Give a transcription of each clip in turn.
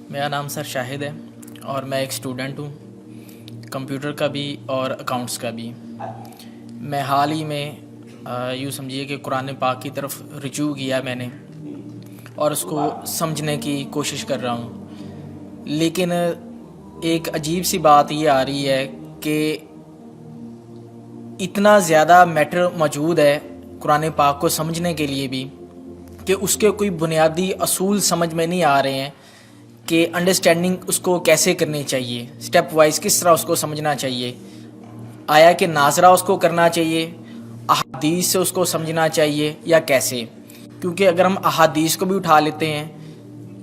میرا نام سر شاہد ہے اور میں ایک اسٹوڈنٹ ہوں، کمپیوٹر کا بھی اور اکاؤنٹس کا بھی۔ میں حال ہی میں یوں سمجھیے کہ قرآن پاک کی طرف رجوع کیا میں نے اور اس کو سمجھنے کی کوشش کر رہا ہوں، لیکن ایک عجیب سی بات یہ آ رہی ہے کہ اتنا زیادہ میٹر موجود ہے قرآن پاک کو سمجھنے کے لیے بھی کہ اس کے کوئی بنیادی اصول سمجھ میں نہیں آ رہے ہیں کہ انڈرسٹینڈنگ اس کو کیسے کرنی چاہیے، سٹیپ وائز کس طرح اس کو سمجھنا چاہیے، آیا کہ ناظرہ اس کو کرنا چاہیے، احادیث سے اس کو سمجھنا چاہیے یا کیسے؟ کیونکہ اگر ہم احادیث کو بھی اٹھا لیتے ہیں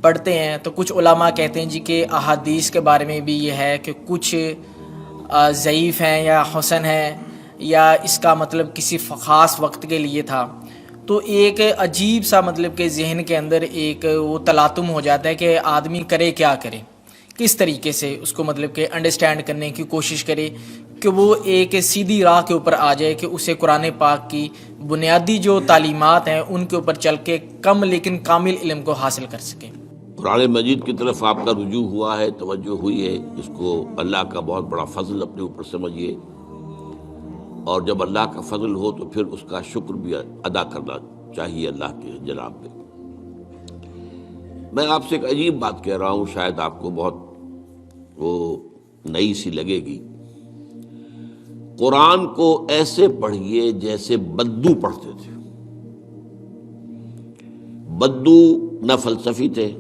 پڑھتے ہیں تو کچھ علماء کہتے ہیں جی کہ احادیث کے بارے میں بھی یہ ہے کہ کچھ ضعیف ہیں یا حسن ہیں یا اس کا مطلب کسی خاص وقت کے لیے تھا۔ تو ایک عجیب سا مطلب کہ ذہن کے اندر ایک وہ تلاطم ہو جاتا ہے کہ آدمی کرے کیا کرے، کس طریقے سے اس کو مطلب کہ انڈرسٹینڈ کرنے کی کوشش کرے کہ وہ ایک سیدھی راہ کے اوپر آ جائے کہ اسے قرآن پاک کی بنیادی جو تعلیمات ہیں ان کے اوپر چل کے کم لیکن کامل علم کو حاصل کر سکے۔ قرآن مجید کی طرف آپ کا رجوع ہوا ہے، توجہ ہوئی ہے، اس کو اللہ کا بہت بڑا فضل اپنے اوپر سمجھیے، اور جب اللہ کا فضل ہو تو پھر اس کا شکر بھی ادا کرنا چاہیے اللہ کے جناب میں۔ میں آپ سے ایک عجیب بات کہہ رہا ہوں، شاید آپ کو بہت وہ نئی سی لگے گی۔ قرآن کو ایسے پڑھیے جیسے بدو پڑھتے تھے۔ بدو نہ فلسفی تھے،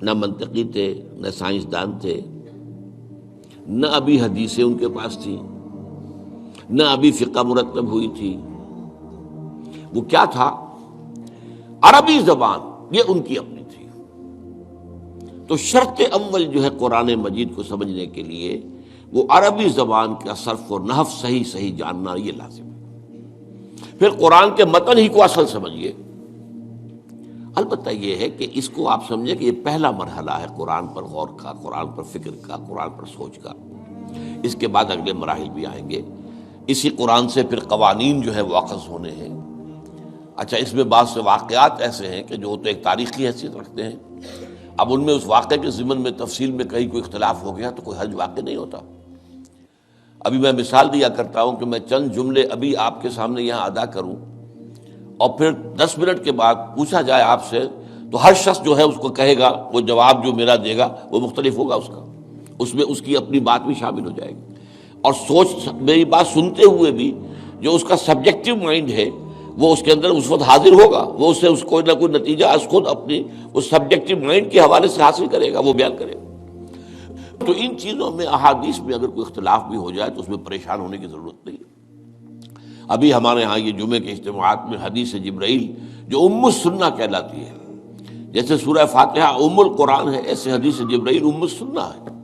نہ منطقی تھے، نہ سائنسدان تھے، نہ ابھی حدیثیں ان کے پاس تھیں، نہ ابھی فقہ مرتب ہوئی تھی۔ وہ کیا تھا؟ عربی زبان، یہ ان کی اپنی تھی۔ تو شرط اول جو ہے قرآن مجید کو سمجھنے کے لیے وہ عربی زبان کا صرف و نحو صحیح جاننا یہ لازم ہے۔ پھر قرآن کے متن ہی کو اصل سمجھیے۔ البتہ یہ ہے کہ اس کو آپ سمجھیں کہ یہ پہلا مرحلہ ہے قرآن پر غور کا، قرآن پر فکر کا، قرآن پر سوچ کا۔ اس کے بعد اگلے مراحل بھی آئیں گے۔ اسی قرآن سے پھر قوانین جو ہے وہ اخذ ہونے ہیں۔ اچھا، اس میں بعض سے واقعات ایسے ہیں کہ جو تو ایک تاریخی حیثیت رکھتے ہیں، اب ان میں اس واقعے کے ضمن میں تفصیل میں کہیں کوئی اختلاف ہو گیا تو کوئی حرج واقع نہیں ہوتا۔ ابھی میں مثال دیا کرتا ہوں کہ میں چند جملے ابھی آپ کے سامنے یہاں ادا کروں اور پھر 10 منٹ کے بعد پوچھا جائے آپ سے تو ہر شخص جو ہے اس کو کہے گا، وہ جواب جو میرا دے گا وہ مختلف ہوگا، اس کا اس میں اس کی اپنی بات بھی شامل ہو جائے گی، اور سوچ میری بات سنتے ہوئے بھی جو اس کا سبجیکٹو مائنڈ ہے وہ اس کے اندر اس وقت حاضر ہوگا، وہ اس سے اس کوئی نہ کوئی نتیجہ از خود اپنی اس سبجیکٹو مائنڈ کے حوالے سے حاصل کرے گا، وہ بیان کرے گا۔ تو ان چیزوں میں احادیث میں اگر کوئی اختلاف بھی ہو جائے تو اس میں پریشان ہونے کی ضرورت نہیں ہے۔ ابھی ہمارے ہاں یہ جمعے کے اجتماعات میں حدیث جبرائیل جو ام السنہ کہلاتی ہے، جیسے سورہ فاتحہ ام القرآن ہے، ایسے حدیث جبرائیل ام السنہ ہے،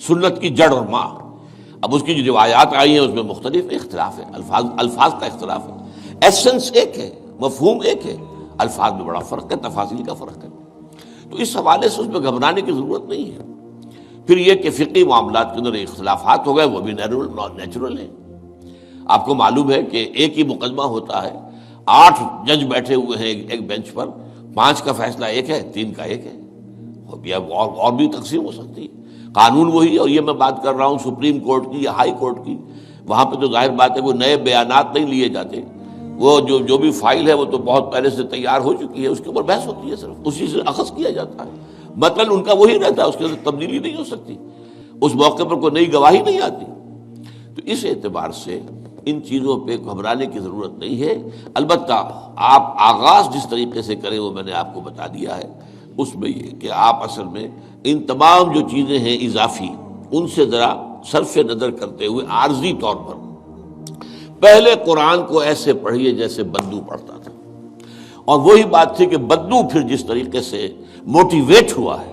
سنت کی جڑ اور ماں۔ اب اس کی جو روایات آئی ہیں اس میں مختلف اختلاف ہے، الفاظ کا اختلاف ہے، ایسنس ایک ہے، مفہوم ایک ہے، الفاظ میں بڑا فرق ہے، تفاصیل کا فرق ہے۔ تو اس حوالے سے اس میں گھبرانے کی ضرورت نہیں ہے۔ پھر یہ کہ فقہی معاملات کے اندر اختلافات ہو گئے، وہ بھی نیچرل ہیں۔ آپ کو معلوم ہے کہ ایک ہی مقدمہ ہوتا ہے، 8 جج بیٹھے ہوئے ہیں ایک بینچ پر، 5 کا فیصلہ ایک ہے، 3 کا ایک ہے، اور بھی تقسیم ہو سکتی ہے۔ قانون وہی، اور یہ میں بات کر رہا ہوں سپریم کورٹ کی یا ہائی کورٹ کی، وہاں پہ تو ظاہر بات ہے وہ نئے بیانات نہیں لیے جاتے، وہ جو بھی فائل ہے وہ تو بہت پہلے سے تیار ہو چکی ہے، اس کے اوپر بحث ہوتی ہے، صرف اسی سے اخذ کیا جاتا ہے، مطلب ان کا وہی رہتا ہے، اس کے اندر تبدیلی نہیں ہو سکتی، اس موقع پر کوئی نئی گواہی نہیں آتی۔ تو اس اعتبار سے ان چیزوں پہ گھبرانے کی ضرورت نہیں ہے۔ البتہ آپ آغاز جس طریقے سے کریں وہ میں نے آپ کو بتا دیا ہے، اس میں یہ کہ آپ اصل میں ان تمام جو چیزیں ہیں اضافی، ان سے ذرا صرف نظر کرتے ہوئے عارضی طور پر پہلے قرآن کو ایسے پڑھیے جیسے بدو پڑھتا تھا۔ اور وہی بات تھی کہ بدو پھر جس طریقے سے موٹیویٹ ہوا ہے،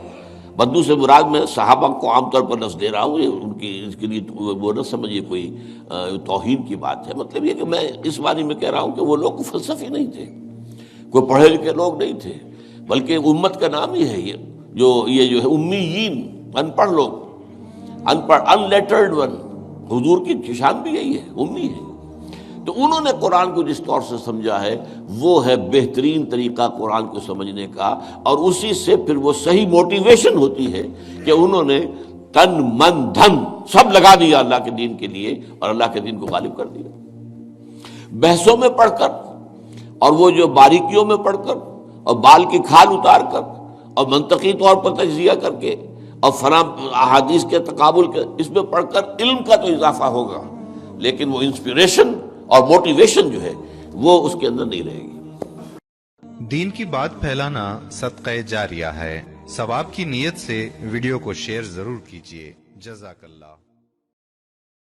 بدو سے مراد میں صحابہ کو عام طور پر لفظ دے رہا ہوں، یہ ان کی اس کے لیے وہ نہ سمجھیے کوئی توہین کی بات ہے، مطلب یہ کہ میں اس معنی میں کہہ رہا ہوں کہ وہ لوگ فلسفی نہیں تھے، کوئی پڑھے لکھے لوگ نہیں تھے، بلکہ امت کا نام ہی ہے یہ جو ہے امیین، ان پڑھ لوگ، ان پڑھ، ان لیٹرڈ ون، حضور کی شان بھی یہی ہے، امی ہے۔ تو انہوں نے قرآن کو جس طور سے سمجھا ہے وہ ہے بہترین طریقہ قرآن کو سمجھنے کا، اور اسی سے پھر وہ صحیح موٹیویشن ہوتی ہے کہ انہوں نے تن من دھن سب لگا دیا اللہ کے دین کے لیے اور اللہ کے دین کو غالب کر دیا۔ بحثوں میں پڑھ کر اور وہ جو باریکیوں میں پڑھ کر اور بال کی کھال اتار کر اور منطقی طور پر تجزیہ کر کے اور فلاں احادیث کے تقابل کے اس میں پڑھ کر علم کا تو اضافہ ہوگا، لیکن وہ انسپریشن اور موٹیویشن جو ہے وہ اس کے اندر نہیں رہے گی۔ دین کی بات پھیلانا صدقہ جاریہ ہے، ثواب کی نیت سے ویڈیو کو شیئر ضرور کیجیے۔ جزاک اللہ۔